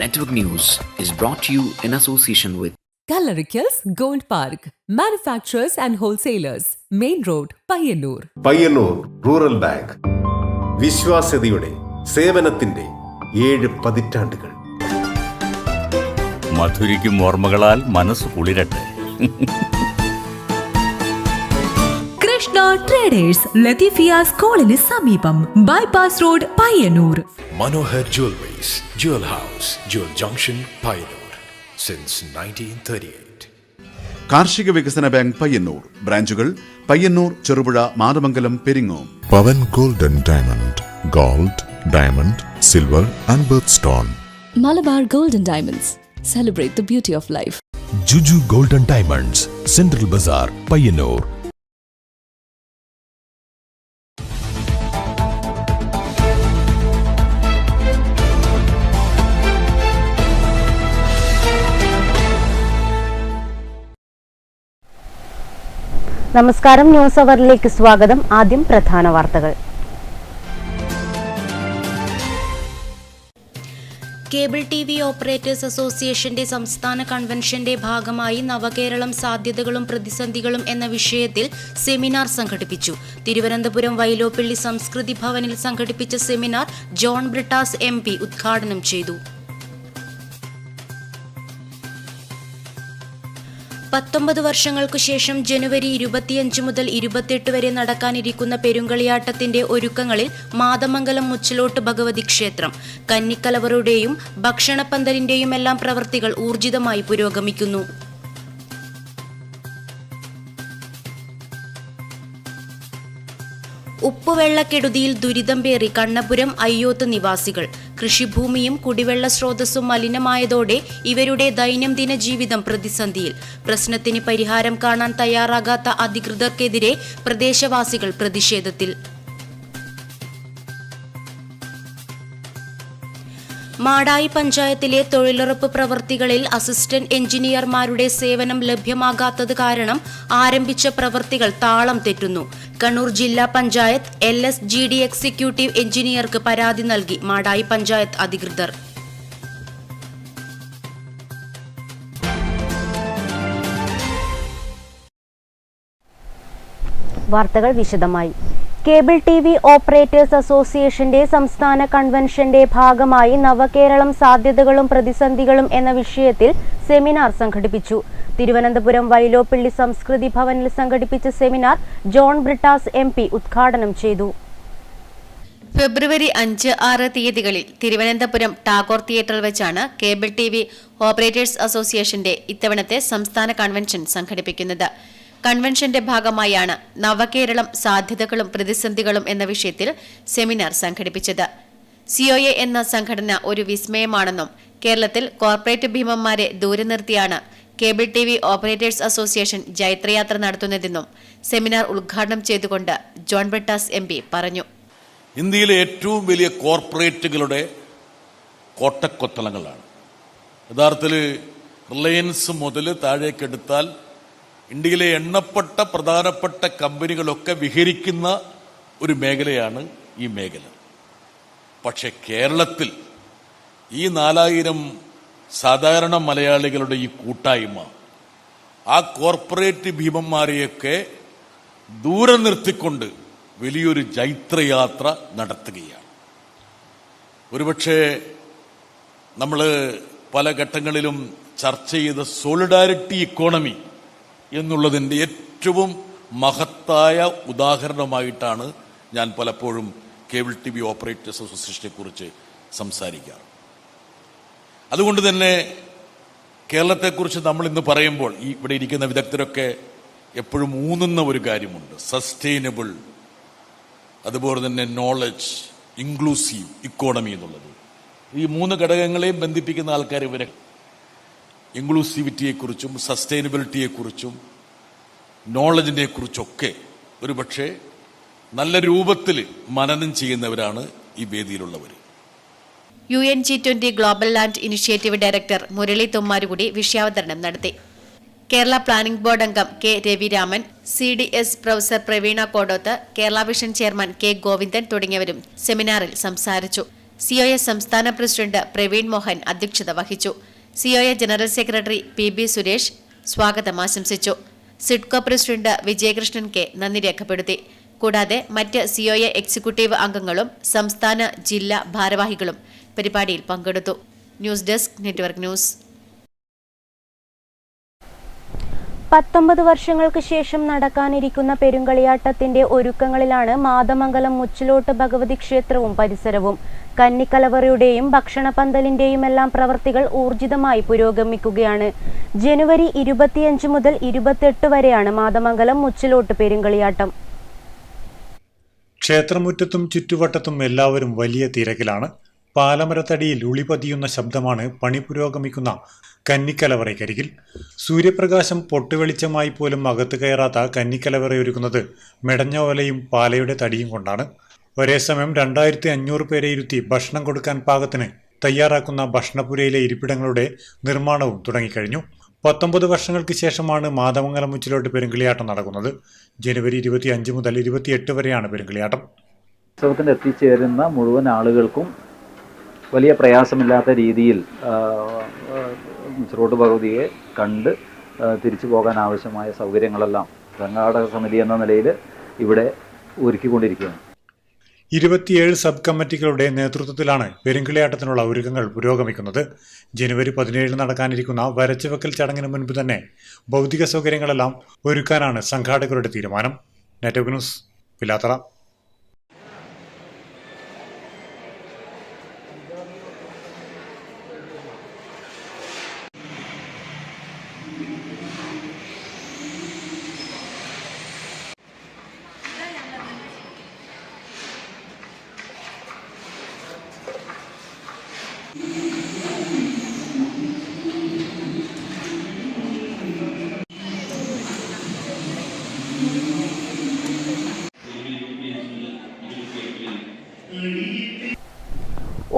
Network News is brought to you in association with Kalarikals Gold Park, manufacturers and wholesalers, Main Road, Payyannur. Payyannur rural bank വിശ്വാസ്യതയുടെ സേവനത്തിന്റെ 7 പതിറ്റാണ്ടുകൾ. മധുരിക്കും ഓർമ്മകളാൽ മനസ്സ് കുളിരട്ടെ. Krishna traders Latheefiya സ്കൂളിന് സമീപം bypass road Payyanur. Manohar Jewelries, Jewel House, Jewel Junction, Payyannur since 1938. കാർഷിക വികസന bank Payyannur ബ്രാഞ്ചുകൾ Payyannur, Cherupuzha, Mathamangalam, Peringome. Pavan gold and diamond, gold, diamond, silver and birth stone. Malabar gold and diamonds, celebrate the beauty of life. Juju Gold and Diamonds, Central Bazaar, Payyannur. നമസ്കാരം, news അവറിലേക്ക് സ്വാഗതം. ആദ്യം പ്രധാന വാർത്തകൾ. Cable TV operators അസോസിയേഷന്റെ സംസ്ഥാന കൺവെൻഷന്റെ ഭാഗമായി നവകേരളം സാധ്യതകളും പ്രതിസന്ധികളും എന്ന വിഷയത്തിൽ സെമിനാർ സംഘടിപ്പിച്ചു. തിരുവനന്തപുരം വൈലോപ്പിള്ളി സംസ്കൃതി ഭവനിൽ സംഘടിപ്പിച്ച സെമിനാർ ജോൺ ബ്രിട്ടാസ് MP ഉദ്ഘാടനം ചെയ്തു. 19 വർഷങ്ങൾക്കു ശേഷം ജനുവരി 25 മുതൽ 28 വരെ നടക്കാനിരിക്കുന്ന പെരുങ്കളിയാട്ടത്തിന്റെ ഒരുക്കങ്ങളിൽ മാതമംഗലം മുച്ചിലോട്ട് ഭഗവതി ക്ഷേത്രം, കന്നിക്കലവറുടെയും ഭക്ഷണപ്പന്തലിന്റെയും എല്ലാം പ്രവൃത്തികൾ ഊർജിതമായി പുരോഗമിക്കുന്നു. ഉപ്പുവെള്ളക്കെടുതിയിൽ ദുരിതം പേറി കണ്ണപുരം അയ്യോത്ത് നിവാസികൾ. കൃഷിഭൂമിയും കുടിവെള്ള സ്രോതസ്സും മലിനമായതോടെ ഇവരുടെ ദൈനംദിന ജീവിതം പ്രതിസന്ധിയിൽ. പ്രശ്നത്തിന് പരിഹാരം കാണാൻ തയ്യാറാകാത്ത അധികൃതർക്കെതിരെ പ്രദേശവാസികൾ പ്രതിഷേധത്തിൽ. മാടായി പഞ്ചായത്തിലെ തൊഴിലുറപ്പ് പ്രവൃത്തികളിൽ അസിസ്റ്റന്റ് എഞ്ചിനീയർമാരുടെ സേവനം ലഭ്യമാകാത്തത് കാരണം ആരംഭിച്ച പ്രവൃത്തികൾ താളം തെറ്റുന്നു. കണ്ണൂർ ജില്ലാ പഞ്ചായത്ത് LSGD എക്സിക്യൂട്ടീവ് എഞ്ചിനീയർക്ക് പരാതി നൽകി മാടായി പഞ്ചായത്ത് അധികൃതർ. വാർത്തകൾ വിശദമായി. കേബിൾ ടിവി ഓപ്പറേറ്റേഴ്സ് അസോസിയേഷന്റെ സംസ്ഥാന കൺവെൻഷന്റെ ഭാഗമായി നവകേരളം സാധ്യതകളും പ്രതിസന്ധികളും എന്ന വിഷയത്തിൽ സെമിനാർ സംഘടിപ്പിച്ചു. തിരുവനന്തപുരം വൈലോപ്പിള്ളി സംസ്കൃതി ഭവനിൽ സംഘടിപ്പിച്ച സെമിനാർ ജോൺ ബ്രിട്ടാസ് MP ഉദ്ഘാടനം ചെയ്തു. ഫെബ്രുവരി 5, 6 തീയതികളിൽ തിരുവനന്തപുരം ടാഗോർ തിയേറ്ററിൽ വെച്ചാണ് കേബിൾ ടിവി ഓപ്പറേറ്റേഴ്സ് അസോസിയേഷന്റെ ഇത്തവണത്തെ സംസ്ഥാന കൺവെൻഷൻ സംഘടിപ്പിക്കുന്നത്. കൺവെൻഷന്റെ ഭാഗമായാണ് നവകേരളം സാധ്യതകളും പ്രതിസന്ധികളും എന്ന വിഷയത്തിൽ സെമിനാർ സംഘടിപ്പിച്ചത്. COA എന്ന സംഘടന ഒരു വിസ്മയമാണെന്നും കേരളത്തിൽ കോർപ്പറേറ്റ് ഭീമന്മാരെ ദൂരെ നിർത്തിയാണ് കേബിൾ ടിവി ഓപ്പറേറ്റേഴ്സ് അസോസിയേഷൻ ജൈത്രയാത്ര നടത്തുന്നതെന്നും സെമിനാർ ഉദ്ഘാടനം ചെയ്തുകൊണ്ട് ജോൺ ബ്രിട്ടാസ് MP പറഞ്ഞു. ഇന്ത്യയിലെ ഏറ്റവും വലിയ കോർപ്പറേറ്റുകളുടെ കോട്ടക്കൊത്തളങ്ങളാണ്. യഥാർത്ഥത്തിൽ റിലയൻസ് മുതൽ താഴേക്കെടുത്താൽ ഇന്ത്യയിലെ എണ്ണപ്പെട്ട പ്രധാനപ്പെട്ട കമ്പനികളൊക്കെ വിഹരിക്കുന്ന ഒരു മേഖലയാണ് ഈ മേഖല. പക്ഷെ കേരളത്തിൽ ഈ 4000 സാധാരണ മലയാളികളുടെ ഈ കൂട്ടായ്മ ആ കോർപ്പറേറ്റ് ഭീമന്മാരെയൊക്കെ ദൂരെ നിർത്തിക്കൊണ്ട് വലിയൊരു ജൈത്രയാത്ര നടത്തുകയാണ്. ഒരുപക്ഷെ നമ്മൾ പല ഘട്ടങ്ങളിലും ചർച്ച ചെയ്ത സോളിഡാരിറ്റി ഇക്കോണമി എന്നുള്ളതിൻ്റെ ഏറ്റവും മഹത്തായ ഉദാഹരണമായിട്ടാണ് ഞാൻ പലപ്പോഴും കേബിൾ ടിവി ഓപ്പറേറ്റേഴ്സ് അസോസിയേഷനെ കുറിച്ച് സംസാരിക്കാറ്. അതുകൊണ്ട് തന്നെ കേരളത്തെക്കുറിച്ച് നമ്മൾ ഇന്ന് പറയുമ്പോൾ ഇവിടെ ഇരിക്കുന്ന വിദഗ്ധരൊക്കെ എപ്പോഴും ഊന്നുന്ന ഒരു കാര്യമുണ്ട്: സസ്റ്റൈനബിൾ, അതുപോലെ തന്നെ നോളജ്, ഇൻക്ലൂസീവ് ഇക്കോണമി എന്നുള്ളത്. ഈ 3 ഘടകങ്ങളെയും ബന്ധിപ്പിക്കുന്ന ആൾക്കാർ ഇവരെ. ഇൻക്ലൂസിവിറ്റിയെക്കുറിച്ചും സസ്റ്റൈനബിലിറ്റിയെക്കുറിച്ചും നോളജിനെ കുറിച്ചൊക്കെ ഒരുപക്ഷെ നല്ല രൂപത്തിൽ മനനം ചെയ്യുന്നവരാണ് ഈ വേദിയിലുള്ളവർ. UN G20 global land initiative director Murali Thummarukudy വിഷയാവതരണം നടത്തി. കേരള പ്ലാനിംഗ് ബോർഡ് അംഗം K Raviraman, CDS professor Praveena Kodoth, Kerala vision chairman K Govindan തുടങ്ങിയവരും സെമിനാറിൽ സംസാരിച്ചു. സിഒഎ സംസ്ഥാന പ്രസിഡന്റ് പ്രവീൺ മോഹൻ അധ്യക്ഷത വഹിച്ചു. COA general secretary PB Suresh സ്വാഗതം ആശംസിച്ചു. സിഡ്കോ പ്രസിഡന്റ് വിജയകൃഷ്ണൻ കെ നന്ദി രേഖപ്പെടുത്തി. കൂടാതെ മറ്റ് സിഒഎ എക്സിക്യൂട്ടീവ് അംഗങ്ങളും സംസ്ഥാന ജില്ലാ ഭാരവാഹികളും പരിപാടിയിൽ പങ്കെടുത്തു. News desk network news. 19 വർഷങ്ങൾക്ക് ശേഷം നടക്കാനിരിക്കുന്ന പെരുങ്കളിയാട്ടത്തിന്റെ ഒരുക്കങ്ങളിലാണ് മാതമംഗലം മുച്ചിലോട്ട് ഭഗവതി ക്ഷേത്രവും പരിസരവും. കന്നിക്കലവറയുടെയും ഭക്ഷണപന്തലിന്റെയും എല്ലാം പ്രവൃത്തികൾ ഊർജിതമായി പുരോഗമിക്കുകയാണ്. ജനുവരി 25 മുതൽ 28 വരെയാണ് മാതമംഗലം മുച്ചിലോട്ട് പെരുങ്കളിയാട്ടം. ക്ഷേത്രമുറ്റത്തും ചുറ്റുവട്ടത്തും എല്ലാവരും വലിയ തിരക്കിലാണ്. പാലമരത്തടിയിൽ ഉളിപതിയുന്ന ശബ്ദമാണ് പണി പുരോഗമിക്കുന്ന കന്നിക്കലവറയ്ക്കരികിൽ. സൂര്യപ്രകാശം പൊട്ടുവെളിച്ചമായി പോലും അകത്ത് കയറാത്ത കന്നിക്കലവറയൊരുക്കുന്നത് മെടഞ്ഞ ഓലയും പാലയുടെ തടിയും കൊണ്ടാണ്. ഒരേ സമയം 2500 പേരെ ഇരുത്തി ഭക്ഷണം കൊടുക്കാൻ പാകത്തിന് തയ്യാറാക്കുന്ന ഭക്ഷണപുരയിലെ ഇരിപ്പിടങ്ങളുടെ നിർമ്മാണവും തുടങ്ങിക്കഴിഞ്ഞു. 19 വർഷങ്ങൾക്ക് ശേഷമാണ് മാതമംഗലം മുച്ചിലോട്ട് പെരുങ്കളിയാട്ടം നടക്കുന്നത്. ജനുവരി 25 മുതൽ 28 വരെയാണ് പെരുങ്കളിയാട്ടം. ഉത്സവത്തിന് എത്തിച്ചേരുന്ന മുഴുവൻ ആളുകൾക്കും വലിയ പ്രയാസമില്ലാത്ത രീതിയിൽ മുച്ചിലോട്ട് ഭഗവതിയെ കണ്ട് തിരിച്ചു പോകാൻ ആവശ്യമായ സൗകര്യങ്ങളെല്ലാം സംഘാടക സമിതി എന്ന നിലയിൽ ഇവിടെ ഒരുക്കിക്കൊണ്ടിരിക്കുകയാണ്. 27 സബ് കമ്മിറ്റികളുടെ നേതൃത്വത്തിലാണ് പെരുങ്കളിയാട്ടത്തിനുള്ള ഒരുക്കങ്ങൾ പുരോഗമിക്കുന്നത്. ജനുവരി 17 നടക്കാനിരിക്കുന്ന വരച്ചുവെക്കൽ ചടങ്ങിന് മുൻപ് തന്നെ ഭൗതിക സൗകര്യങ്ങളെല്ലാം ഒരുക്കാനാണ് സംഘാടകരുടെ തീരുമാനം. Network news, Pilathara.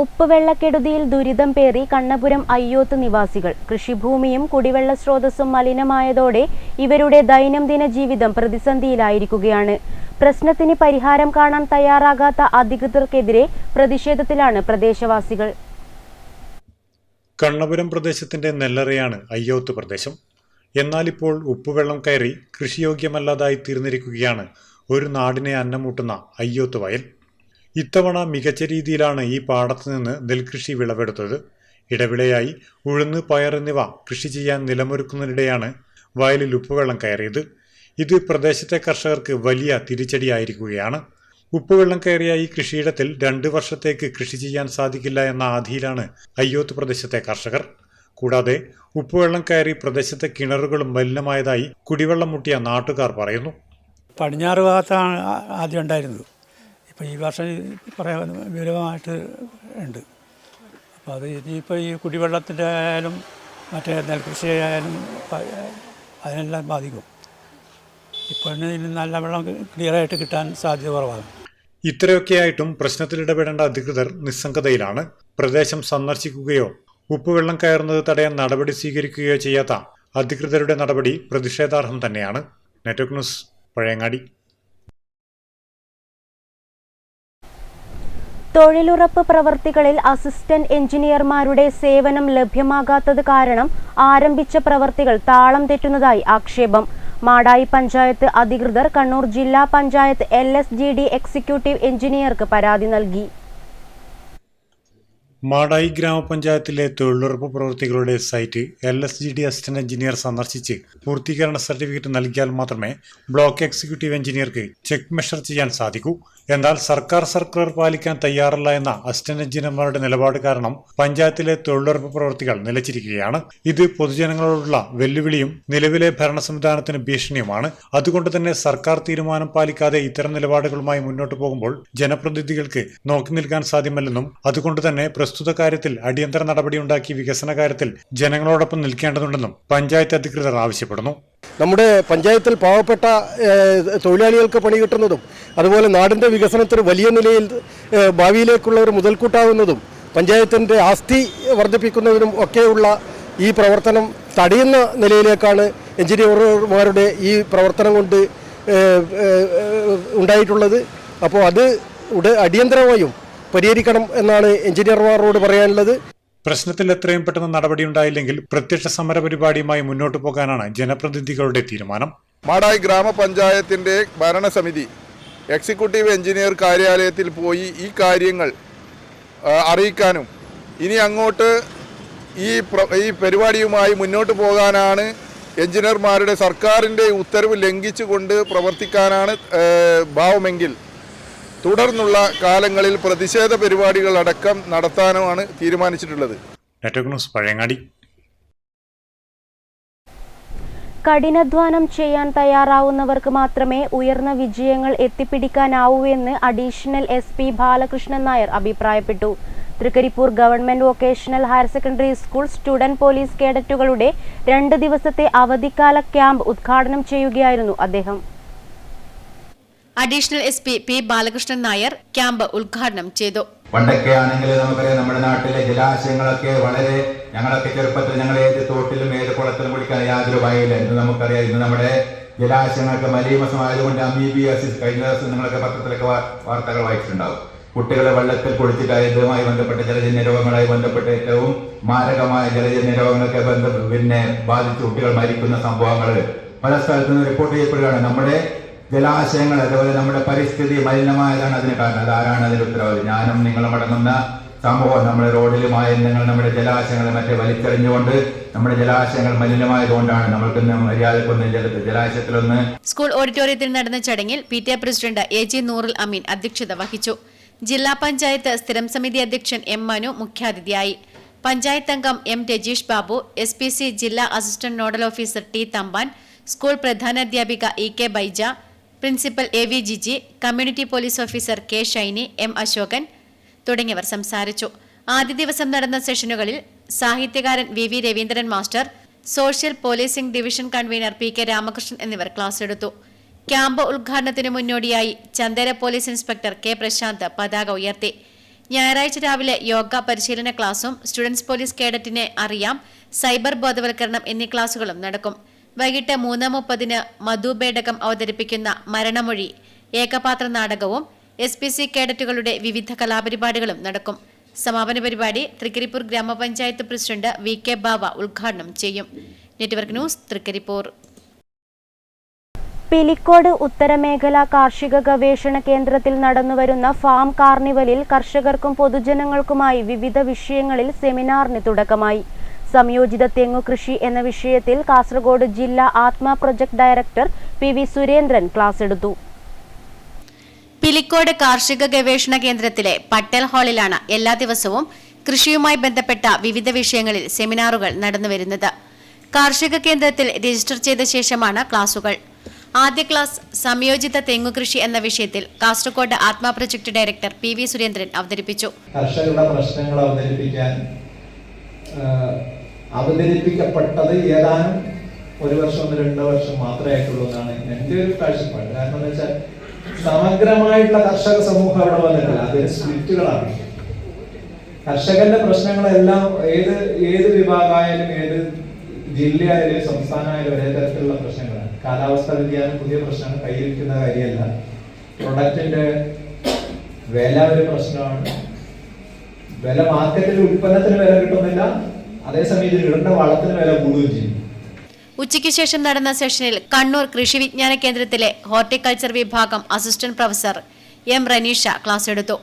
ഉപ്പുവെള്ളക്കെടുതിയിൽ ദുരിതം പേറി കണ്ണപുരം അയ്യോത്ത് നിവാസികൾ. കൃഷിഭൂമിയും കുടിവെള്ള സ്രോതസ്സും മലിനമായതോടെ ഇവരുടെ ദൈനംദിന ജീവിതം പ്രതിസന്ധിയിലായിരിക്കുകയാണ്. പ്രശ്നത്തിന് പരിഹാരം കാണാൻ തയ്യാറാകാത്ത അധികൃതർക്കെതിരെ പ്രതിഷേധത്തിലാണ് പ്രദേശവാസികൾ. കണ്ണപുരം പ്രദേശത്തിന്റെ നെല്ലറയാണ് അയ്യോത്ത് പ്രദേശം. എന്നാൽ ഇപ്പോൾ ഉപ്പുവെള്ളം കയറി കൃഷിയോഗ്യമല്ലാതായി തീർന്നിരിക്കുകയാണ് ഒരു നാടിനെ അന്നമൂട്ടുന്ന അയ്യോത്ത് വയൽ. ഇത്തവണ മികച്ച രീതിയിലാണ് ഈ പാടത്തു നിന്ന് നെൽകൃഷി വിളവെടുത്തത്. ഇടവിളയായി ഉഴുന്ന്, പയർ എന്നിവ കൃഷി ചെയ്യാൻ നിലമൊരുക്കുന്നതിനിടെയാണ് വയലിൽ ഉപ്പുവെള്ളം കയറിയത്. ഇത് പ്രദേശത്തെ കർഷകർക്ക് വലിയ തിരിച്ചടിയായിരിക്കുകയാണ്. ഉപ്പുവെള്ളം കയറിയ ഈ കൃഷിയിടത്തിൽ 2 വർഷത്തേക്ക് കൃഷി ചെയ്യാൻ സാധിക്കില്ല എന്ന ആധിയിലാണ് അയ്യോത്ത് പ്രദേശത്തെ കർഷകർ. കൂടാതെ ഉപ്പുവെള്ളം കയറി പ്രദേശത്തെ കിണറുകളും മലിനമായതായി കുടിവെള്ളം മുട്ടിയ നാട്ടുകാർ പറയുന്നു. പടിഞ്ഞാറ് ഭാഗത്താണ് ആദ്യം ഉണ്ടായിരുന്നത്. ഇപ്പോൾ ഈ വർഷം കുറേ വിപുലമായിട്ട് ഉണ്ട്. അപ്പോൾ അത് ഇനിയിപ്പോൾ ഈ കുടിവെള്ളത്തിൻ്റെ ആയാലും മറ്റേ നെൽകൃഷി ആയാലും അതിനെല്ലാം ബാധിക്കും. ഇപ്പോൾ നല്ല വെള്ളം ക്ലിയറായിട്ട് കിട്ടാൻ സാധ്യത കുറവാണ്. ഇത്രയൊക്കെയായിട്ടും പ്രശ്നത്തിൽ ഇടപെടേണ്ട അധികൃതർ നിസ്സംഗതയിലാണ്. പ്രദേശം സന്ദർശിക്കുകയോ ഉപ്പുവെള്ളം കയറുന്നത് തടയാൻ നടപടി സ്വീകരിക്കുകയോ ചെയ്യാത്ത അധികൃതരുടെ നടപടി പ്രതിഷേധാർഹം തന്നെയാണ്. Network news, Pazhayangadi. തൊഴിലുറപ്പ് പ്രവർത്തികളിൽ അസിസ്റ്റന്റ് എഞ്ചിനീയർമാരുടെ സേവനം ലഭ്യമാകാത്തത് കാരണം ആരംഭിച്ച പ്രവർത്തികൾ താളം തെറ്റുന്നതായി ആക്ഷേപം. മാടായി പഞ്ചായത്ത് അധികൃതർ കണ്ണൂർ ജില്ലാ പഞ്ചായത്ത് LSGD എക്സിക്യൂട്ടീവ് എഞ്ചിനീയർക്ക് പരാതി നൽകി. മാടായി ഗ്രാമപഞ്ചായത്തിലെ തൊഴിലുറപ്പ് പ്രവൃത്തികളുടെ സൈറ്റ് LSGD അസിസ്റ്റന്റ് എഞ്ചിനീയർ സന്ദർശിച്ച് പൂർത്തീകരണ സർട്ടിഫിക്കറ്റ് നൽകിയാൽ മാത്രമേ ബ്ലോക്ക് എക്സിക്യൂട്ടീവ് എഞ്ചിനീയർക്ക് ചെക്ക് മെഷർ ചെയ്യാൻ സാധിക്കൂ. എന്നാൽ സർക്കാർ സർക്കുലർ പാലിക്കാൻ തയ്യാറല്ല എന്ന അസിസ്റ്റന്റ് എഞ്ചിനീയർമാരുടെ നിലപാട് കാരണം പഞ്ചായത്തിലെ തൊഴിലുറപ്പ് പ്രവൃത്തികൾ നിലച്ചിരിക്കുകയാണ്. ഇത് പൊതുജനങ്ങളോടുള്ള വെല്ലുവിളിയും നിലവിലെ ഭരണ സംവിധാനത്തിന് ഭീഷണിയുമാണ്. അതുകൊണ്ട് തന്നെ സർക്കാർ തീരുമാനം പാലിക്കാതെ ഇത്തരം നിലപാടുകളുമായി മുന്നോട്ട് പോകുമ്പോൾ ജനപ്രതിനിധികൾക്ക് നോക്കി നിൽക്കാൻ സാധ്യമല്ലെന്നും അതുകൊണ്ട് തന്നെ പ്രസ്തുത കാര്യത്തിൽ അടിയന്തര നടപടിയുണ്ടാക്കി വികസന കാര്യത്തിൽ ജനങ്ങളോടൊപ്പം നിൽക്കേണ്ടതുണ്ടെന്നും പഞ്ചായത്ത് അധികൃതർ ആവശ്യപ്പെടുന്നു. നമ്മുടെ പഞ്ചായത്തിൽ പാവപ്പെട്ട തൊഴിലാളികൾക്ക് പണി കിട്ടുന്നതും അതുപോലെ നാടിൻ്റെ വികസനത്തിന് വലിയ നിലയിൽ ഭാവിയിലേക്കുള്ള ഒരു മുതൽക്കൂട്ടാവുന്നതും പഞ്ചായത്തിൻ്റെ ആസ്തി വർദ്ധിപ്പിക്കുന്നതിനും ഒക്കെയുള്ള ഈ പ്രവർത്തനം തടയുന്ന നിലയിലേക്കാണ് എഞ്ചിനീയർമാരുടെ ഈ പ്രവർത്തനം കൊണ്ട് ഉണ്ടായിട്ടുള്ളത്. അപ്പോൾ അത് അടിയന്തരമായും പരിഹരിക്കണം എന്നാണ് എഞ്ചിനീയർമാരോട് പറയാനുള്ളത്. പ്രശ്നത്തിൽ എത്രയും പെട്ടെന്ന് നടപടിയുണ്ടായില്ലെങ്കിൽ പ്രത്യക്ഷ സമര പരിപാടിയുമായി മുന്നോട്ടു പോകാനാണ് ജനപ്രതിനിധികളുടെ തീരുമാനം. മാടായി ഗ്രാമപഞ്ചായത്തിന്റെ ഭരണസമിതി എക്സിക്യൂട്ടീവ് എഞ്ചിനീയർ കാര്യാലയത്തിൽ പോയി ഈ കാര്യങ്ങൾ അറിയിക്കാനും ഇനി അങ്ങോട്ട് ഈ പരിപാടിയുമായി മുന്നോട്ട് പോകാനാണ് എഞ്ചിനീയർമാരുടെ സർക്കാരിൻ്റെ ഉത്തരവ് ലംഘിച്ചുകൊണ്ട് പ്രവർത്തിക്കാനാണ് ഭാവമെങ്കിൽ തുടർന്നുള്ള കാലങ്ങളിൽ പ്രതിഷേധ പരിപാടികൾ അടക്കം നടത്താനുമാണ് തീരുമാനിച്ചിട്ടുള്ളത്. കഠിനാധ്വാനം ചെയ്യാൻ തയ്യാറാവുന്നവർക്ക് മാത്രമേ ഉയർന്ന വിജയങ്ങൾ എത്തിപ്പിടിക്കാനാവൂവെന്ന് അഡീഷണൽ SP ബാലകൃഷ്ണൻ നായർ അഭിപ്രായപ്പെട്ടു. Trikaripur government vocational higher secondary school student police കേഡറ്റുകളുടെ 2 ദിവസത്തെ അവധിക്കാല ക്യാമ്പ് ഉദ്ഘാടനം ചെയ്യുകയായിരുന്നു അദ്ദേഹം. Additional SP P Balakrishnan Nair camp ഉദ്ഘാടനം ചെയ്തു. പണ്ടൊക്കെ ആണെങ്കിൽ നമുക്കറിയാം, നമ്മുടെ നാട്ടിലെ ജലാശയങ്ങളൊക്കെ വളരെ, ഞങ്ങളൊക്കെ ചെറുപ്പത്തിൽ ഞങ്ങൾ ഏത് തോട്ടിലും ഏത് കുളത്തിലും കുളിക്കാൻ യാതൊരു ഭയമില്ല. ഇന്ന് നമുക്കറിയാം, ഇന്ന് നമ്മുടെ ജലാശയങ്ങളൊക്കെ മലീമസമായതുകൊണ്ട് അമീബിയാസിസ്, കഴിഞ്ഞ ദിവസം നിങ്ങളൊക്കെ പത്രത്തിലൊക്കെ വാർത്തകൾ വായിച്ചിട്ടുണ്ടാവും. കുട്ടികളെ വെള്ളത്തിൽ കുളിച്ചിട്ടായതുമായി ബന്ധപ്പെട്ട ജലജന്യ രോഗങ്ങളുമായി ബന്ധപ്പെട്ട ഏറ്റവും മാരകമായ ജലജന്യ രോഗങ്ങളൊക്കെ ബാധിച്ച് കുട്ടികൾ മരിക്കുന്ന സംഭവങ്ങൾ പല സ്ഥലത്തു നിന്ന് റിപ്പോർട്ട് ചെയ്യപ്പെടുകയാണ്. നമ്മുടെ ജലാശയങ്ങൾ, അതുപോലെ നമ്മുടെ പരിസ്ഥിതി മലിനമായതാണ് അതിന് കാരണം. അതാരാണ് അതിന്റെ ഉത്തരവാദി? ഞാനും നിങ്ങളും അടങ്ങുന്ന സമൂഹം. നമ്മുടെ റോഡിൽ മാലിന്യങ്ങൾ, നമ്മുടെ ജലാശയങ്ങൾ മറ്റേ വലിച്ചെറിഞ്ഞുകൊണ്ട് നമ്മുടെ ജലാശയങ്ങൾ മലിനമായതുകൊണ്ടാണ് നമ്മൾക്ക് മര്യാദക്കൊന്നും ജലാശയത്തിലൊന്ന്. സ്കൂൾ ഓഡിറ്റോറിയത്തിൽ നടന്ന ചടങ്ങിൽ PTA പ്രസിഡന്റ് AG നൂറുൽ അമീൻ അധ്യക്ഷത വഹിച്ചു. ജില്ലാ പഞ്ചായത്ത് സ്ഥിരം സമിതി അധ്യക്ഷൻ M മനു മുഖ്യാതിഥിയായി. പഞ്ചായത്ത് അംഗം M രജീഷ് ബാബു, SPC ജില്ലാ assistant nodal officer T Thampan, school പ്രധാനാധ്യാപിക EK Baija, principal AV Jiji, community police officer K Shiny, M Ashokan തുടങ്ങിയവർ സംസാരിച്ചു. ആദ്യ ദിവസം നടന്ന സെഷനുകളിൽ സാഹിത്യകാരൻ VV Raveendran master, social policing division convener PK Ramakrishnan എന്നിവർ ക്ലാസ് എടുത്തു. ക്യാമ്പ് ഉദ്ഘാടനത്തിന് മുന്നോടിയായി Chandera police inspector K Prasanth പതാക ഉയർത്തി. ഞായറാഴ്ച രാവിലെ യോഗ പരിശീലന ക്ലാസും സ്റ്റുഡൻസ് പോലീസ് കേഡറ്റിനെ അറിയാം, സൈബർ ബോധവൽക്കരണം എന്നീ ക്ലാസുകളും നടക്കും. വൈകിട്ട് 3:30 മധു ബേഡകം അവതരിപ്പിക്കുന്ന മരണമൊഴി ഏകപാത്ര നാടകവും SPC കേഡറ്റുകളുടെ വിവിധ കലാപരിപാടികളും നടക്കും. സമാപന പരിപാടി തൃക്കരിപ്പൂർ ഗ്രാമപഞ്ചായത്ത് പ്രസിഡന്റ് VK ബാവ ഉദ്ഘാടനം ചെയ്യും. Network news, Trikaripur. പിലിക്കോട് ഉത്തരമേഖല കാർഷിക ഗവേഷണ കേന്ദ്രത്തിൽ നടന്നുവരുന്ന ഫാം കാർണിവലിൽ കർഷകർക്കും പൊതുജനങ്ങൾക്കുമായി വിവിധ വിഷയങ്ങളിൽ സെമിനാറിന് തുടക്കമായി. സംയോജിത തെങ്ങുകൃഷി എന്ന വിഷയത്തിൽ കാസർഗോഡ് ജില്ലാ ആത്മ project director PV Surendran class എടുത്തു. പിലിക്കോട് കാർഷിക ഗവേഷണ കേന്ദ്രത്തിലെ പട്ടേൽ ഹാളിലാണ് എല്ലാ ദിവസവും കൃഷിയുമായി ബന്ധപ്പെട്ട വിവിധ വിഷയങ്ങളിൽ സെമിനാറുകൾ നടന്നുവരുന്നത്. കാർഷിക കേന്ദ്രത്തിൽ രജിസ്റ്റർ ചെയ്ത ശേഷമാണ് ക്ലാസുകൾ. ആദ്യ ക്ലാസ് സംയോജിത തെങ്ങുകൃഷി എന്ന വിഷയത്തിൽ കാസർഗോഡ് ആത്മ പ്രൊജക്ട് ഡയറക്ടർ PV സുരേന്ദ്രൻ അവതരിപ്പിച്ചു. കർഷകരുടെ പ്രശ്നങ്ങൾ അവതരിപ്പിക്കപ്പെട്ടത് ഏതാനും 1 വർഷം 2 വർഷം മാത്രമേ ആയിട്ടുള്ളൂ എന്നാണ് എൻ്റെ ഒരു കാഴ്ചപ്പാട്. കാരണം എന്താ വെച്ചാൽ സമഗ്രമായിട്ടുള്ള കർഷക സമൂഹം അവിടെ വന്നിട്ടില്ല, അതിന് സ്പ്ലിറ്റുകളാണ്. കർഷകന്റെ പ്രശ്നങ്ങളെല്ലാം ഏത് വിഭാഗമായാലും ഏത് ജില്ലയായാലും സംസ്ഥാനമായാലും ഒരേ തരത്തിലുള്ള പ്രശ്നങ്ങളാണ്. കാലാവസ്ഥാ വ്യതിയാനം പുതിയ പ്രശ്നങ്ങൾ കൈവരിക്കുന്ന കാര്യമല്ല. പ്രൊഡക്റ്റിന്റെ വില ഒരു പ്രശ്നമാണ്. വില മാർക്കറ്റിൽ ഉൽപ്പന്നത്തിന് വില കിട്ടുന്നില്ല, അതേസമയം ഇടേണ്ട വളത്തിന് വില കൂടുകയും ചെയ്യും. ഉച്ചയ്ക്ക് ശേഷം നടന്ന സെഷനിൽ കണ്ണൂർ കൃഷി വിജ്ഞാന കേന്ദ്രത്തിലെ ഹോർട്ടിക്കൾച്ചർ വിഭാഗം assistant professor M Ranisha class എടുത്തു.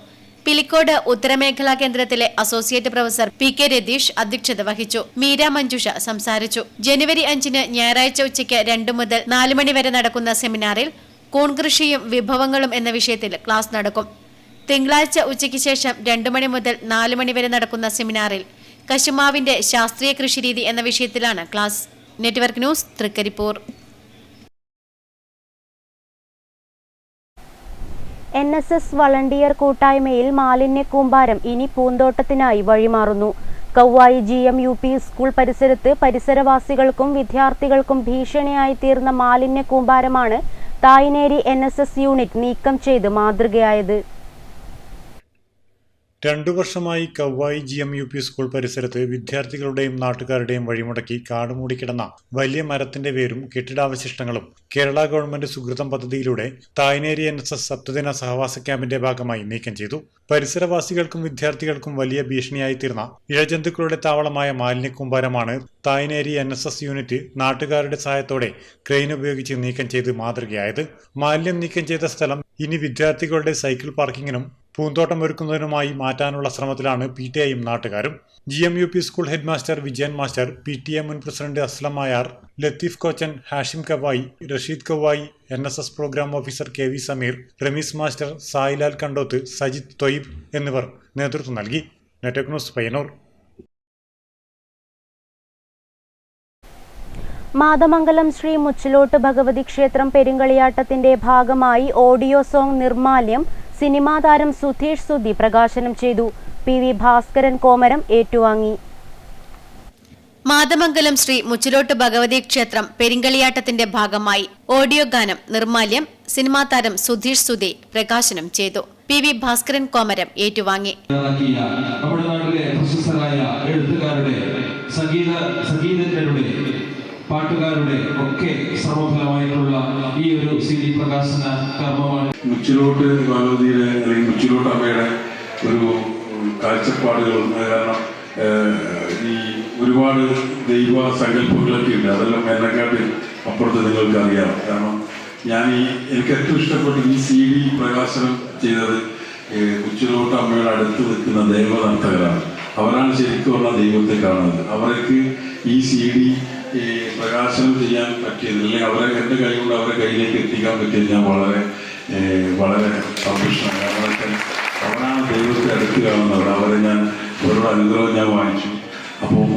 പിലിക്കോട് ഉത്തരമേഖലാ കേന്ദ്രത്തിലെ അസോസിയേറ്റ് പ്രൊഫസർ PK രതീഷ് അധ്യക്ഷത വഹിച്ചു. മീര മഞ്ജുഷ സംസാരിച്ചു. ജനുവരി 5 ഞായറാഴ്ച ഉച്ചയ്ക്ക് 2 മുതൽ 4 മണി വരെ നടക്കുന്ന സെമിനാറിൽ കൂൺകൃഷിയും വിഭവങ്ങളും എന്ന വിഷയത്തിൽ ക്ലാസ് നടക്കും. തിങ്കളാഴ്ച ഉച്ചയ്ക്ക് ശേഷം 2 മണി മുതൽ 4 മണി വരെ നടക്കുന്ന സെമിനാറിൽ കശുമാവിന്റെ ശാസ്ത്രീയ കൃഷിരീതി എന്ന വിഷയത്തിലാണ് class. Network news, Thrikkaripur. NSS volunteer കൂട്ടായ്മയിൽ മാലിന്യ കൂമ്പാരം ഇനി പൂന്തോട്ടത്തിനായി വഴിമാറുന്നു. കൗവായി GMUP സ്കൂൾ പരിസരത്ത് പരിസരവാസികൾക്കും വിദ്യാർത്ഥികൾക്കും ഭീഷണിയായി തീർന്ന മാലിന്യ കൂമ്പാരമാണ് തായ്നേരി NSS യൂണിറ്റ് നീക്കം ചെയ്ത് മാതൃകയായത്. 2 വർഷമായി കവ്വായി GMUP സ്കൂൾ പരിസരത്ത് വിദ്യാർത്ഥികളുടെയും നാട്ടുകാരുടെയും വഴിമുടക്കി കാടുമൂടിക്കിടന്ന വലിയ മരത്തിന്റെ വേരും കെട്ടിടാവശിഷ്ടങ്ങളും കേരള ഗവൺമെന്റ് സുഹൃതം പദ്ധതിയിലൂടെ തായ്നേരി NSS സപ്തദിന സഹവാസ ക്യാമ്പിന്റെ ഭാഗമായി നീക്കം ചെയ്തു. പരിസരവാസികൾക്കും വിദ്യാർത്ഥികൾക്കും വലിയ ഭീഷണിയായി തീർന്ന ഇഴജന്തുക്കളുടെ താവളമായ മാലിന്യക്കൂമ്പാരമാണ് തായ്നേരി NSS യൂണിറ്റ് നാട്ടുകാരുടെ സഹായത്തോടെ ക്രെയിൻ ഉപയോഗിച്ച് നീക്കം ചെയ്ത് മാതൃകയായത്. മാലിന്യം നീക്കം ചെയ്ത സ്ഥലം ഇനി വിദ്യാർത്ഥികളുടെ സൈക്കിൾ പാർക്കിങ്ങിനും പൂന്തോട്ടം ഒരുക്കുന്നതിനുമായി മാറ്റാനുള്ള ശ്രമത്തിലാണ് PTIയും നാട്ടുകാരും. GMUP school head master Vijayan master, PTA മുൻ president Aslam Mayar, Latheef Kochan, Hashim Kavayi, Rasheed Kavayi, NSS programme officer KV Sameer, Ramees master, Sailal Kandoth, Sajith Thoyyib എന്നിവർ നേതൃത്വം നൽകി. Network news Payyannur. മാതമംഗലം ശ്രീ മുച്ചിലോട്ട് ഭഗവതി ക്ഷേത്രം പെരുങ്കളിയാട്ടത്തിന്റെ ഭാഗമായി ഓഡിയോ സോങ് നിർമാല്യം സിനിമാ താരം സുധീഷ് സുധി പ്രകാശനം ചെയ്തു. PV ഭാസ്കരൻ കോമരം ഏറ്റുവാങ്ങി. മാതമംഗലം ശ്രീ മുച്ചിലോട്ട് ഭഗവതി ക്ഷേത്രം പെരിങ്കളിയാട്ടത്തിന്റെ ഭാഗമായി ഓഡിയോ ഗാനം നിർമാല്യം സിനിമാ താരം സുധീഷ് സുധി പ്രകാശനം ചെയ്തു. PV ഭാസ്കരൻ കോമരം ഏറ്റുവാങ്ങി. നമ്മുടെ നാട്ടിലെ പ്രശസ്തരായ എഴുത്തുകാരുടെ സംഗീതജ്ഞരുടെ പാട്ടുകാരുടെ ഒക്കെ ശ്രമഫലമായിട്ടുള്ള ഈ ഒരു CD പ്രകാശന കർമ്മമാണ്. മുച്ചിലോട്ട് ഭഗവതിയുടെ അല്ലെങ്കിൽ മുച്ചിലോട്ട് അമ്മയുടെ ഒരു കാഴ്ചപ്പാടുകൾ, കാരണം ഈ ഒരുപാട് ദൈവ സങ്കല്പങ്ങളൊക്കെ ഉണ്ട്. അതെല്ലാം എന്നെക്കാട്ടിൽ അപ്പുറത്ത് നിങ്ങൾക്ക് അറിയാം. കാരണം എനിക്ക് ഏറ്റവും ഇഷ്ടപ്പെട്ട ഈ CD പ്രകാശനം ചെയ്തത് മുച്ചിലോട്ട് അമ്മയുടെ അടുത്ത് നിൽക്കുന്ന ദേവനർത്തകരാണ്. അവരാണ് ശരിക്കുള്ള ദൈവത്തെ കാണുന്നത്. അവർക്ക് ഈ CD പ്രകാശനം ചെയ്യാൻ പറ്റിയത്, അല്ലെങ്കിൽ അവരെ എൻ്റെ കൈ കൊണ്ട് അവരെ കയ്യിലേക്ക് എത്തിക്കാൻ പറ്റിയത് ഞാൻ വളരെ സന്തുഷ്ടമാണ്. കാരണം അവരാണ് ദൈവത്തെ അടുത്ത് കാണുന്നവർ. അവരെ അവരുടെ അനുഗ്രഹം ഞാൻ വാങ്ങിച്ചു. അപ്പോൾ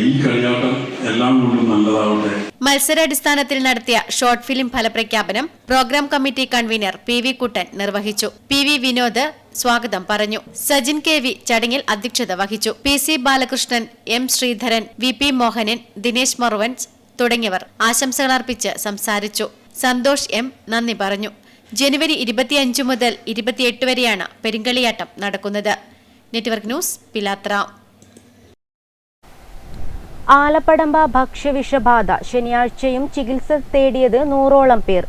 ഈ കളിയാട്ടം എല്ലാം കൊണ്ടും നല്ലതാവട്ടെ. മത്സരാടിസ്ഥാനത്തിൽ നടത്തിയ ഷോർട്ട് ഫിലിം ഫലപ്രഖ്യാപനം പ്രോഗ്രാം കമ്മിറ്റി കൺവീനർ PV കുട്ടൻ നിർവഹിച്ചു. PV വിനോദ് സ്വാഗതം പറഞ്ഞു. സജിൻ KV ചടങ്ങിൽ അധ്യക്ഷത വഹിച്ചു. PC Balakrishnan, M Sreedharan, VP Mohanan, Dinesh മറുവൻ തുടങ്ങിയവർ ആശംസകൾ അർപ്പിച്ച് സംസാരിച്ചു. സന്തോഷ് M നന്ദി പറഞ്ഞു. ജനുവരി 25 മുതൽ 28 വരെയാണ് പെരിങ്കളിയാട്ടം നടക്കുന്നത്. Network news Pilathara. ആലപ്പടമ്പ ഭക്ഷ്യവിഷബാധ ശനിയാഴ്ചയും ചികിത്സ തേടിയത് 100ഓളം പേർ.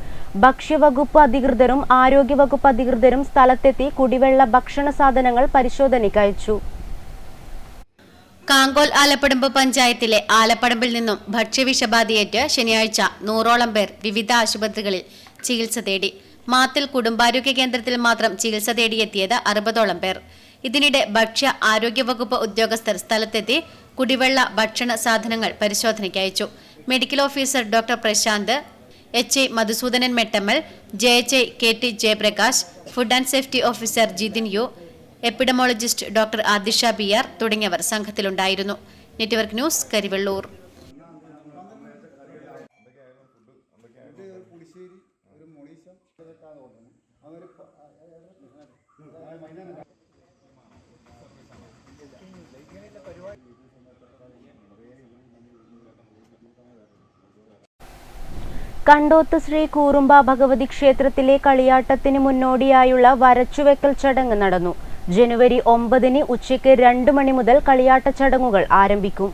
ഭക്ഷ്യവകുപ്പ് അധികൃതരും ആരോഗ്യവകുപ്പ് അധികൃതരും സ്ഥലത്തെത്തി കുടിവെള്ള ഭക്ഷണ സാധനങ്ങൾ പരിശോധനയ്ക്ക് അയച്ചു. കാങ്കോൽ ആലപ്പടമ്പ് പഞ്ചായത്തിലെ ആലപ്പടമ്പിൽ നിന്നും ഭക്ഷ്യവിഷബാധയേറ്റ് ശനിയാഴ്ച 100ഓളം പേർ വിവിധ ആശുപത്രികളിൽ ചികിത്സ തേടി. മാത്തിൽ കുടുംബാരോഗ്യ കേന്ദ്രത്തിൽ മാത്രം ചികിത്സ തേടിയെത്തിയത് 60ഓളം പേർ. ഇതിനിടെ ഭക്ഷ്യ ആരോഗ്യവകുപ്പ് ഉദ്യോഗസ്ഥർ സ്ഥലത്തെത്തി കുടിവെള്ള ഭക്ഷണ സാധനങ്ങൾ പരിശോധനയ്ക്ക് അയച്ചു. Medical officer doctor Prasanth, HI Madhusudanan Mettammal, JHI KT Jayaprakash, food and safety officer Jithin U, epidemiologist doctor Adisha BR തുടങ്ങിയവർ സംഘത്തിലുണ്ടായിരുന്നു. Network news Karivellur. കണ്ടോത്ത് ശ്രീ കൂറുമ്പ ഭഗവതി ക്ഷേത്രത്തിലെ കളിയാട്ടത്തിന് മുന്നോടിയായുള്ള വരച്ചുവെക്കൽ ചടങ്ങ് നടന്നു. ജനുവരി 9 ഉച്ചയ്ക്ക് 2 മണി മുതൽ കളിയാട്ട ചടങ്ങുകൾ ആരംഭിക്കും.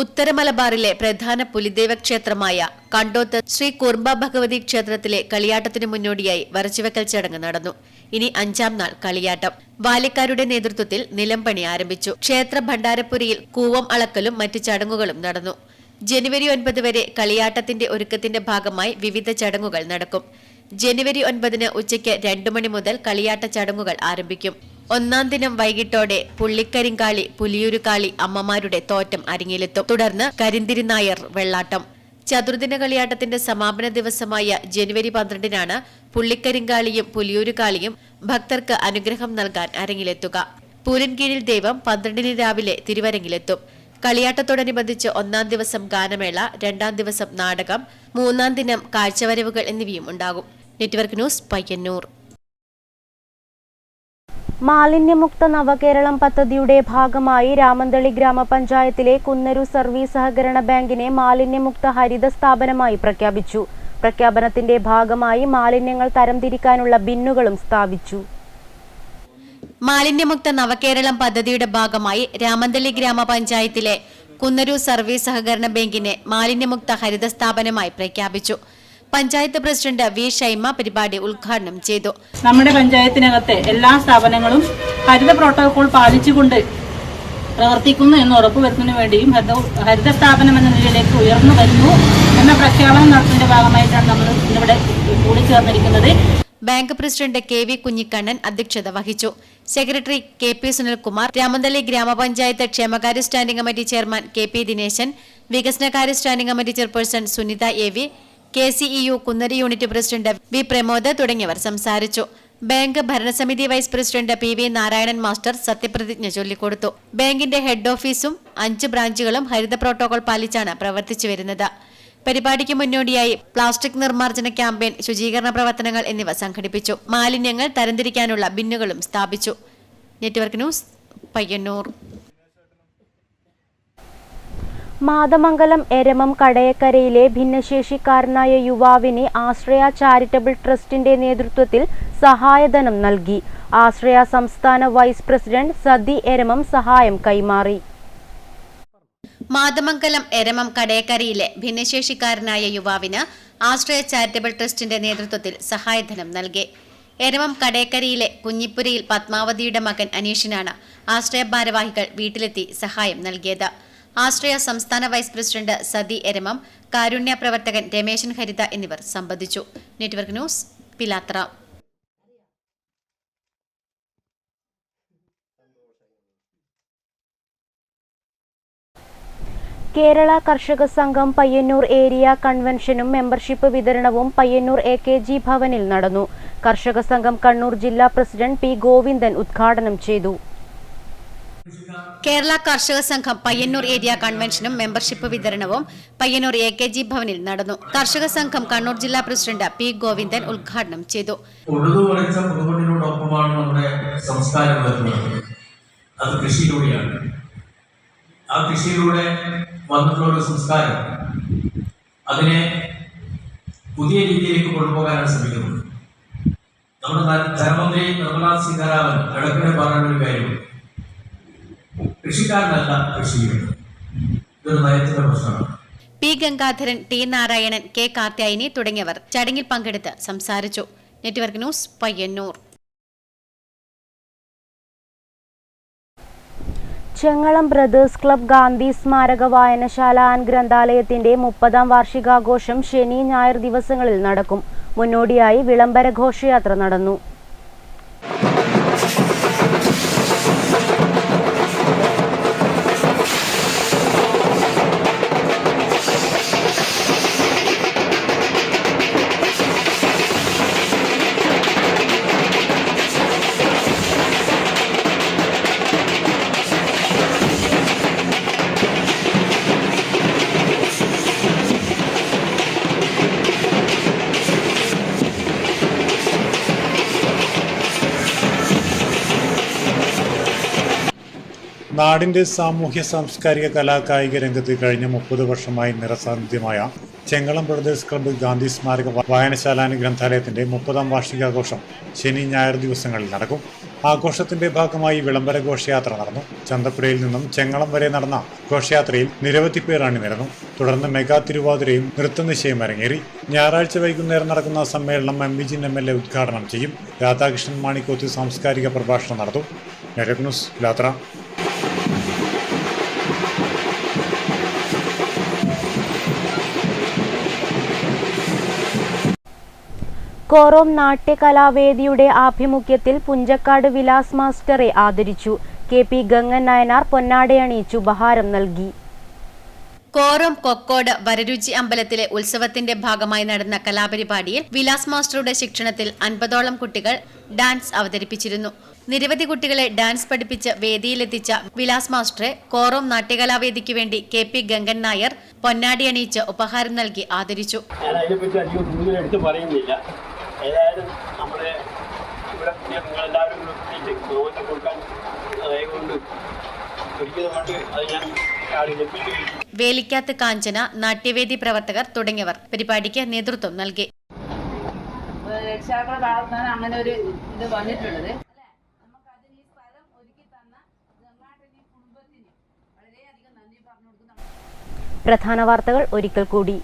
ഉത്തര മലബാറിലെ പ്രധാന പുലിദേവ ക്ഷേത്രമായ കണ്ടോത്ത് ശ്രീ കൂറുമ്പ ഭഗവതി ക്ഷേത്രത്തിലെ കളിയാട്ടത്തിന് മുന്നോടിയായി വരച്ചുവെക്കൽ ചടങ്ങ് നടന്നു. ഇനി 5ാം നാൾ കളിയാട്ടം. ബാല്യക്കാരുടെ നേതൃത്വത്തിൽ നിലംപണി ആരംഭിച്ചു. ക്ഷേത്ര ഭണ്ഡാരപ്പുരയിൽ കൂവം അളക്കലും മറ്റ് ചടങ്ങുകളും നടന്നു. ജനുവരി 9 വരെ കളിയാട്ടത്തിന്റെ ഒരുക്കത്തിന്റെ ഭാഗമായി വിവിധ ചടങ്ങുകൾ നടക്കും. ജനുവരി 9 ഉച്ചയ്ക്ക് 2 മണി മുതൽ കളിയാട്ട ചടങ്ങുകൾ ആരംഭിക്കും. 1ാം ദിനം വൈകിട്ടോടെ പുള്ളിക്കരിങ്കാളി, പുലിയൂരുകാളി അമ്മമാരുടെ തോറ്റം അരങ്ങിലെത്തും. തുടർന്ന് കരിന്തിരിനായർ വെള്ളാട്ടം. ചതുർദിന കളിയാട്ടത്തിന്റെ സമാപന ദിവസമായ ജനുവരി 12 പുള്ളിക്കരിങ്കാളിയും പുലിയൂരുകാളിയും ഭക്തർക്ക് അനുഗ്രഹം നൽകാൻ അരങ്ങിലെത്തുക. പൂരൻകീഴിൽ ദൈവം 12 രാവിലെ തിരുവരങ്ങിലെത്തും. കളിയാട്ടത്തോടനുബന്ധിച്ച് 1ാം ദിവസം ഗാനമേള, 2ാം ദിവസം നാടകം, 3ാം ദിനം കാഴ്ചവരവുകൾ എന്നിവയും ഉണ്ടാകും. Network news Payyanur. മാലിന്യമുക്ത നവകേരളം പദ്ധതിയുടെ ഭാഗമായി രാമന്തളി ഗ്രാമപഞ്ചായത്തിലെ കുന്നരു സർവീസ് സഹകരണ ബാങ്കിനെ മാലിന്യമുക്ത ഹരിത സ്ഥാപനമായി പ്രഖ്യാപിച്ചു. പ്രഖ്യാപനത്തിന്റെ ഭാഗമായി മാലിന്യങ്ങൾ തരംതിരിക്കാനുള്ള ബിന്നുകളും സ്ഥാപിച്ചു. മാലിന്യമുക്ത നവകേരളം പദ്ധതിയുടെ ഭാഗമായി രാമന്തളി ഗ്രാമപഞ്ചായത്തിലെ കുന്നരൂർ സർവീസ് സഹകരണ ബാങ്കിനെ മാലിന്യമുക്ത ഹരിത സ്ഥാപനമായി പ്രഖ്യാപിച്ചു. പഞ്ചായത്ത് പ്രസിഡന്റ് വി ഷൈമ പരിപാടി ഉദ്ഘാടനം ചെയ്തു. നമ്മുടെ പഞ്ചായത്തിനകത്തെ എല്ലാ സ്ഥാപനങ്ങളും ഹരിത പ്രോട്ടോകോൾ പാലിച്ചുകൊണ്ട് പ്രവർത്തിക്കുന്നു എന്ന് ഉറപ്പുവരുത്തുന്നതിനു വേണ്ടിയും ഹരിത സ്ഥാപനം എന്ന നിലയിലേക്ക് ഉയർന്നു വരുന്നു എന്ന പ്രഖ്യാപനം നടത്തുന്നതിന്റെ ഭാഗമായിട്ടാണ് നമ്മൾ ഇന്നിവിടെ കൂടിച്ചേർന്നിരിക്കുന്നത്. Bank president K V Kunhikannan അധ്യക്ഷത വഹിച്ചു. Secretary K P Sunilkumar, Ramanthali ഗ്രാമപഞ്ചായത്ത് ക്ഷേമകാര്യ standing committee chairman K P Dineshan, വികസനകാര്യ standing committee chairperson Sunitha A V, KCEU Kunnari unit president V Pramod തുടങ്ങിയവർ സംസാരിച്ചു. ബാങ്ക് ഭരണസമിതി vice president P V Narayanan master സത്യപ്രതിജ്ഞ ചൊല്ലിക്കൊടുത്തു. ബാങ്കിന്റെ ഹെഡ് ഓഫീസും 5 ബ്രാഞ്ചുകളും ഹരിത പ്രോട്ടോകോൾ പാലിച്ചാണ് പ്രവർത്തിച്ചു വരുന്നത്. പരിപാടിക്ക് മുന്നോടിയായി പ്ലാസ്റ്റിക് നിർമ്മാർജ്ജന ക്യാമ്പയിൻ, ശുചീകരണ പ്രവർത്തനങ്ങൾ എന്നിവ സംഘടിപ്പിച്ചു. മാലിന്യങ്ങൾ തരംതിരിക്കാനുള്ള ബിന്നുകളും സ്ഥാപിച്ചു. Network news, Payyannur. മാതമംഗലം എരമം കടയക്കരയിലെ ഭിന്നശേഷിക്കാരനായ യുവാവിന് ആശ്രയ ചാരിറ്റബിൾ ട്രസ്റ്റിന്റെ നേതൃത്വത്തിൽ സഹായധനം നൽകി. ആശ്രയ സംസ്ഥാന വൈസ് പ്രസിഡന്റ് സതി എരമം സഹായം കൈമാറി. മാതമംഗലം എരമം കടയക്കരയിലെ ഭിന്നശേഷിക്കാരനായ യുവാവിന് ആശ്രയ ചാരിറ്റബിൾ ട്രസ്റ്റിന്റെ നേതൃത്വത്തിൽ സഹായധനം നൽകി. എരമം കടയക്കരയിലെ കുഞ്ഞിപ്പുരയിൽ പത്മാവതിയുടെ മകൻ അനീഷിനാണ് ആശ്രയ ഭാരവാഹികൾ വീട്ടിലെത്തി സഹായം നൽകിയത്. ആശ്രയ സംസ്ഥാന വൈസ് പ്രസിഡന്റ് സതി എരമം, കാരുണ്യ പ്രവർത്തകൻ രമേശൻ ഹരിത എന്നിവർ സംബന്ധിച്ചു. നെറ്റ്വർക്ക് ന്യൂസ്, പിലാത്ര. കേരള കർഷക സംഘം പയ്യന്നൂർ ഏരിയ കൺവെൻഷനും മെമ്പർഷിപ്പ് വിതരണവും പയ്യന്നൂർ AKG ഭവനിൽ നടന്നു. കർഷക സംഘം കണ്ണൂർ ജില്ലാ പ്രസിഡന്റ് പി ഗോവിന്ദൻ ഉദ്ഘാടനം ചെയ്തു. കേരള കർഷക സംഘം പയ്യന്നൂർ ഏരിയ കൺവെൻഷനും മെമ്പർഷിപ്പ് വിതരണവും പയ്യന്നൂർ AKG ഭവനിൽ നടന്നു. കർഷക സംഘം കണ്ണൂർ ജില്ലാ പ്രസിഡന്റ് പി ഗോവിന്ദൻ ഉദ്ഘാടനം ചെയ്തു. ഉഴുതുമറിച്ച പുതുമണ്ണിനോടൊപ്പമാണ് നമ്മുടെ സംസ്കാരം വരുന്നത്. അത് കൃഷിയിലൂടെയാണ്. ആ കൃഷിയിലൂടെ വന്നിട്ടുള്ള ഒരു സംസ്കാരം അതിനെ പുതിയ രീതിയിലേക്ക് കൊണ്ടുപോകാനാണ് ശ്രമിക്കുന്നത്. നമ്മുടെ ധനമന്ത്രി നിർമ്മലാ സീതാരാമൻ ഇടയ്ക്കിടെ പറഞ്ഞ ഒരു കാര്യം, കൃഷിക്കാരനല്ല കൃഷി ചെയ്യുന്നത്. ഇതൊരു നയത്തിന്റെ പ്രശ്നമാണ്. P Gangadharan, T Narayanan, K Karthyayani തുടങ്ങിയവർ ചടങ്ങിൽ പങ്കെടുത്ത് സംസാരിച്ചു. Network news, Payyanur. Chengalam brothers club Gandhi സ്മാരക വായനശാല ആൻഡ് ഗ്രന്ഥാലയത്തിന്റെ 30ാം വാർഷികാഘോഷം ശനി ഞായർ ദിവസങ്ങളിൽ നടക്കും. മുന്നോടിയായി വിളംബര ഘോഷയാത്ര നടന്നു. നാടിന്റെ സാമൂഹ്യ സാംസ്കാരിക കലാകായിക രംഗത്ത് കഴിഞ്ഞ 30 വർഷമായി നിറസാന്നിധ്യമായ ചെങ്ങളം ബ്രദേഴ്സ് ക്ലബ്ബ് ഗാന്ധി സ്മാരക വായനശാല ഗ്രന്ഥാലയത്തിന്റെ 30ാം വാർഷികാഘോഷം ശനി ഞായർ ദിവസങ്ങളിൽ നടക്കും. ആഘോഷത്തിന്റെ ഭാഗമായി വിളംബര ഘോഷയാത്ര നടന്നു. ചന്തപ്പുരയിൽ നിന്നും ചെങ്ങളം വരെ നടന്ന ഘോഷയാത്രയിൽ നിരവധി പേർ അണിനിരന്നു. തുടർന്ന് മെഗാ തിരുവാതിരയും നൃത്തനിശയും അരങ്ങേറി. ഞായറാഴ്ച വൈകുന്നേരം നടക്കുന്ന സമ്മേളനം MV ജിൻ MLA ഉദ്ഘാടനം ചെയ്യും. രാധാകൃഷ്ണൻ മാണിക്കോത്ത് സാംസ്കാരിക പ്രഭാഷണം നടത്തും. Network news, Pilathara. കോറോം നാട്യകലാവേദിയുടെ ആഭിമുഖ്യത്തിൽ പുഞ്ചക്കാട് വിലാസ് മാസ്റ്ററെ ആദരിച്ചു. KP ഗംഗൻ നായനാർ പൊന്നാടയണിയിച്ചു ഉപഹാരം നൽകി. കോറോം കൊക്കോട് വരരുചി അമ്പലത്തിലെ ഉത്സവത്തിന്റെ ഭാഗമായി നടന്ന കലാപരിപാടിയിൽ വിലാസ് മാസ്റ്ററുടെ ശിക്ഷണത്തിൽ 50ഓളം കുട്ടികൾ ഡാൻസ് അവതരിപ്പിച്ചിരുന്നു. നിരവധി കുട്ടികളെ ഡാൻസ് പഠിപ്പിച്ച് വേദിയിലെത്തിച്ച വിലാസ് മാസ്റ്ററെ കോറോം നാട്യകലാവേദിക്ക് വേണ്ടി KP ഗംഗൻ നായർ പൊന്നാടിയണിയിച്ച് ഉപഹാരം നൽകി ആദരിച്ചു. ഏതായാലും നമ്മുടെ ഇവിടെ നിങ്ങളെല്ലാവരും കൊടുക്കാൻ കൊണ്ട് ഒരിക്കലുമായിട്ട് അത് ഞാൻ വേലിക്കാത്ത് കാഞ്ചന, നാട്യവേദി പ്രവർത്തകർ തുടങ്ങിയവർ പരിപാടിക്ക് നേതൃത്വം നൽകി. രക്ഷാക്കളുടെ ഭാഗത്താണ് അങ്ങനെ ഒരു ഇത് വന്നിട്ടുള്ളത്. പ്രധാന വാർത്തകൾ ഒരിക്കൽ കൂടി.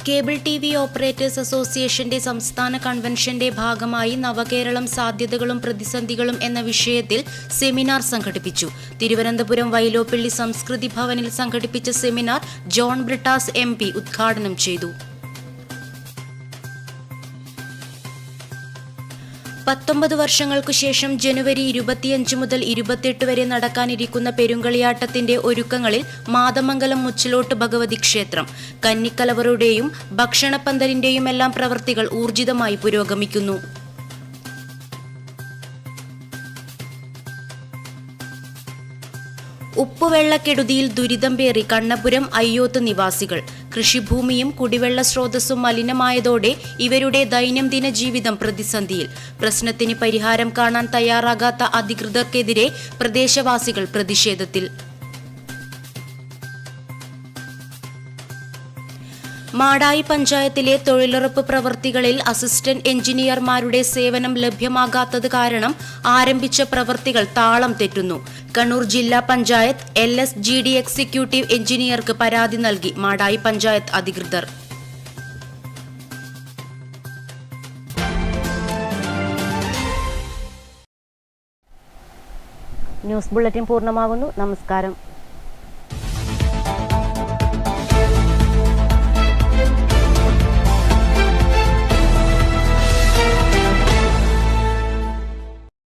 കേബിൾ TV ഓപ്പറേറ്റേഴ്സ് അസോസിയേഷന്റെ സംസ്ഥാന കൺവെൻഷന്റെ ഭാഗമായി നവകേരളം സാധ്യതകളും പ്രതിസന്ധികളും എന്ന വിഷയത്തിൽ സെമിനാർ സംഘടിപ്പിച്ചു. തിരുവനന്തപുരം വൈലോപ്പിള്ളി സംസ്കൃതി ഭവനിൽ സംഘടിപ്പിച്ച സെമിനാർ ജോൺ ബ്രിട്ടാസ് MP ഉദ്ഘാടനം ചെയ്തു. 19 വർഷങ്ങൾക്കു ശേഷം ജനുവരി 25 മുതൽ 28 വരെ നടക്കാനിരിക്കുന്ന പെരുങ്കളിയാട്ടത്തിന്റെ ഒരുക്കങ്ങളിൽ മാതമംഗലം മുച്ചിലോട്ട് ഭഗവതി ക്ഷേത്രം, കന്നിക്കലവറുടെയും ഭക്ഷണപ്പന്തലിന്റെയുമെല്ലാം പ്രവൃത്തികൾ ഊർജിതമായി പുരോഗമിക്കുന്നു. ഉപ്പുവെള്ളക്കെടുതിയിൽ ദുരിതം പേറി കണ്ണപുരം അയ്യോത്ത് നിവാസികൾ. കൃഷിഭൂമിയും കുടിവെള്ള സ്രോതസ്സും മലിനമായതോടെ ഇവരുടെ ദൈനംദിന ജീവിതം പ്രതിസന്ധിയിൽ. പ്രശ്നത്തിന് പരിഹാരം കാണാൻ തയ്യാറാകാത്ത അധികൃതർക്കെതിരെ പ്രദേശവാസികൾ പ്രതിഷേധത്തിൽ. മാടായി പഞ്ചായത്തിലെ തൊഴിലുറപ്പ് പ്രവൃത്തികളിൽ അസിസ്റ്റന്റ് എഞ്ചിനീയർമാരുടെ സേവനം ലഭ്യമാകാത്തത് കാരണം ആരംഭിച്ച പ്രവൃത്തികൾ താളം തെറ്റുന്നു. കണ്ണൂർ ജില്ലാ പഞ്ചായത്ത് LSGD എക്സിക്യൂട്ടീവ് എഞ്ചിനീയർക്ക് പരാതി നൽകി മാടായി പഞ്ചായത്ത് അധികൃതർ. ന്യൂസ് ബുള്ളറ്റിൻ പൂർണ്ണമാകുന്നു. നമസ്കാരം.